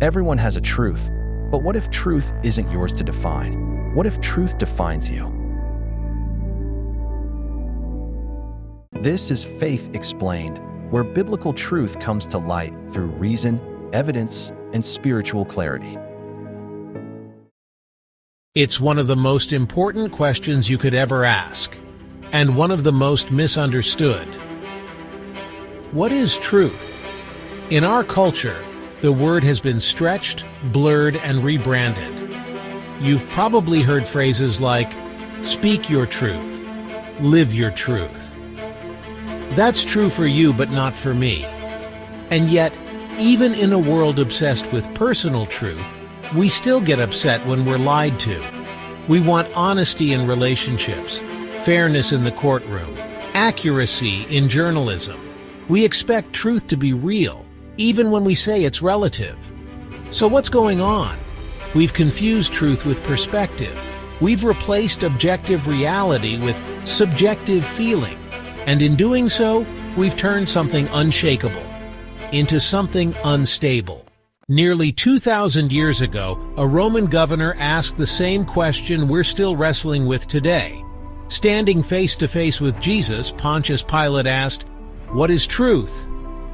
Everyone has a truth, but what if truth isn't yours to define? What if truth defines you? This is Faith Explained, where biblical truth comes to light through reason, evidence, and spiritual clarity. It's one of the most important questions you could ever ask, and one of the most misunderstood. What is truth? In our culture, the word has been stretched, blurred, and rebranded. You've probably heard phrases like, "Speak your truth," "Live your truth." That's true for you, but not for me. And yet, even in a world obsessed with personal truth, we still get upset when we're lied to. We want honesty in relationships, fairness in the courtroom, accuracy in journalism. We expect truth to be real, even when we say it's relative. So what's going on? We've confused truth with perspective. We've replaced objective reality with subjective feeling. And in doing so, we've turned something unshakable into something unstable. Nearly 2,000 years ago, a Roman governor asked the same question we're still wrestling with today. Standing face to face with Jesus, Pontius Pilate asked, "What is truth?"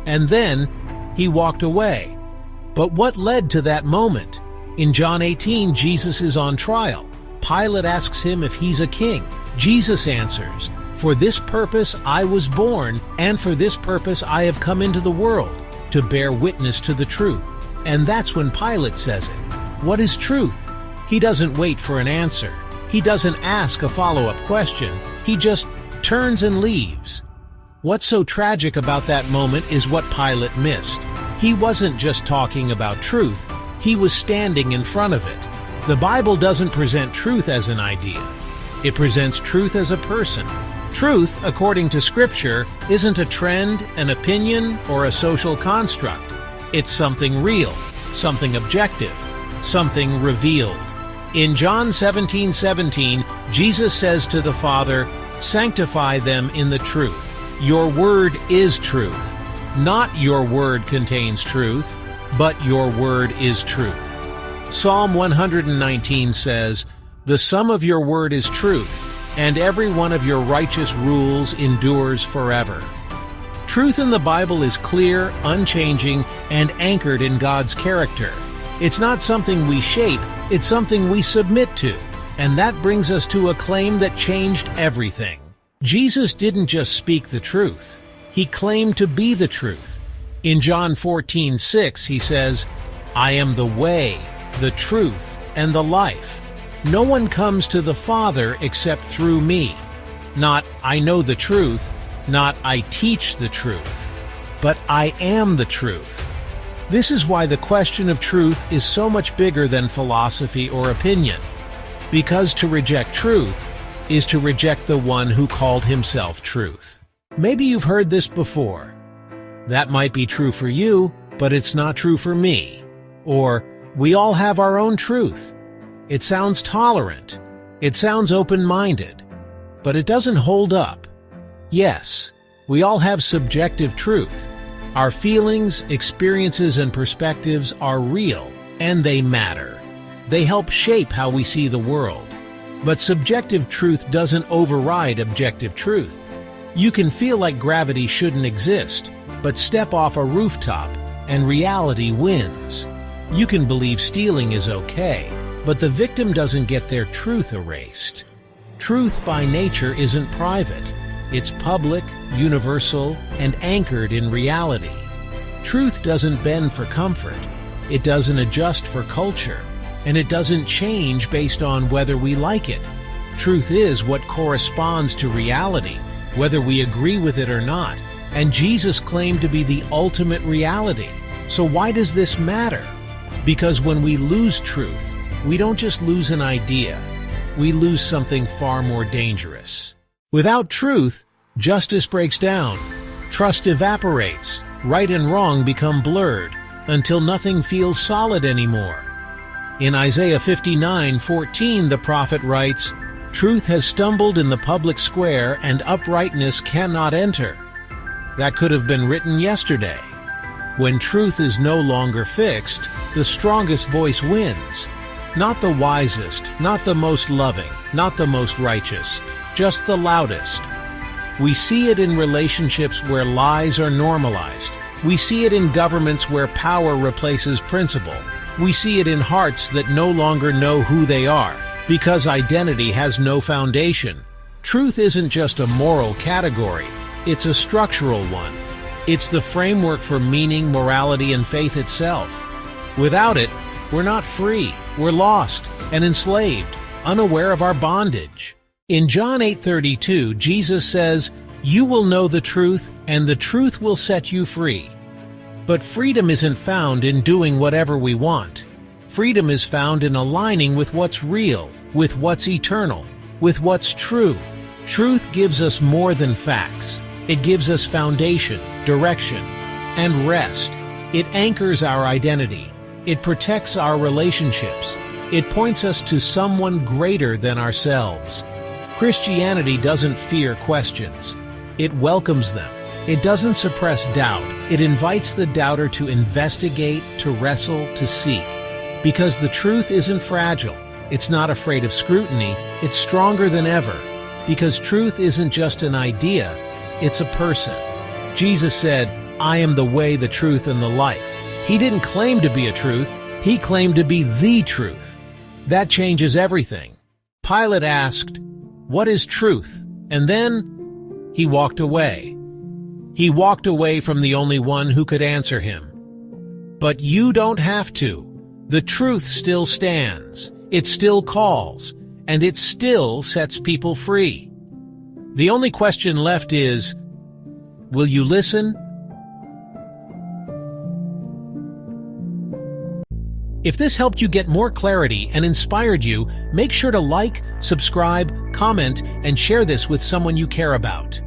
And then he walked away. But what led to that moment? In John 18, Jesus is on trial. Pilate asks him if he's a king. Jesus answers, "For this purpose I was born, and for this purpose I have come into the world, to bear witness to the truth." And that's when Pilate says it. What is truth? He doesn't wait for an answer. He doesn't ask a follow-up question. He just turns and leaves. What's so tragic about that moment is what Pilate missed. He wasn't just talking about truth. He was standing in front of it. The Bible doesn't present truth as an idea. It presents truth as a person. Truth, according to Scripture, isn't a trend, an opinion, or a social construct. It's something real, something objective, something revealed. In John 17:17, Jesus says to the Father, "Sanctify them in the truth. Your word is truth." Not your word contains truth, but your word is truth. Psalm 119 says, "The sum of your word is truth, and every one of your righteous rules endures forever." Truth in the Bible is clear, unchanging, and anchored in God's character. It's not something we shape, it's something we submit to. And that brings us to a claim that changed everything. Jesus didn't just speak the truth. He claimed to be the truth. In John 14:6, he says, "I am the way, the truth, and the life. No one comes to the Father except through me." Not, "I know the truth," not, "I teach the truth," but "I am the truth." This is why the question of truth is so much bigger than philosophy or opinion. Because to reject truth is to reject the one who called himself truth. Maybe you've heard this before. "That might be true for you, but it's not true for me." Or, "We all have our own truth." It sounds tolerant. It sounds open-minded. But it doesn't hold up. Yes, we all have subjective truth. Our feelings, experiences, and perspectives are real, and they matter. They help shape how we see the world. But subjective truth doesn't override objective truth. You can feel like gravity shouldn't exist, but step off a rooftop, and reality wins. You can believe stealing is okay, but the victim doesn't get their truth erased. Truth by nature isn't private. It's public, universal, and anchored in reality. Truth doesn't bend for comfort. It doesn't adjust for culture. And it doesn't change based on whether we like it. Truth is what corresponds to reality, whether we agree with it or not. And Jesus claimed to be the ultimate reality. So why does this matter? Because when we lose truth, we don't just lose an idea. We lose something far more dangerous. Without truth, justice breaks down, trust evaporates, right and wrong become blurred, until nothing feels solid anymore. In Isaiah 59:14, the prophet writes, "Truth has stumbled in the public square, and uprightness cannot enter." That could have been written yesterday. When truth is no longer fixed, the strongest voice wins. Not the wisest, not the most loving, not the most righteous, just the loudest. We see it in relationships where lies are normalized. We see it in governments where power replaces principle. We see it in hearts that no longer know who they are, because identity has no foundation. Truth isn't just a moral category, it's a structural one. It's the framework for meaning, morality, and faith itself. Without it, we're not free, we're lost and enslaved, unaware of our bondage. In John 8:32, Jesus says, "You will know the truth, and the truth will set you free." But freedom isn't found in doing whatever we want. Freedom is found in aligning with what's real, with what's eternal, with what's true. Truth gives us more than facts. It gives us foundation, direction, and rest. It anchors our identity. It protects our relationships. It points us to someone greater than ourselves. Christianity doesn't fear questions. It welcomes them. It doesn't suppress doubt. It invites the doubter to investigate, to wrestle, to seek. Because the truth isn't fragile. It's not afraid of scrutiny. It's stronger than ever. Because truth isn't just an idea, it's a person. Jesus said, "I am the way, the truth, and the life." He didn't claim to be a truth. He claimed to be the truth. That changes everything. Pilate asked, "What is truth?" And then he walked away. He walked away from the only one who could answer him. But you don't have to. The truth still stands. It still calls. And it still sets people free. The only question left is, will you listen? If this helped you get more clarity and inspired you, make sure to like, subscribe, comment, and share this with someone you care about.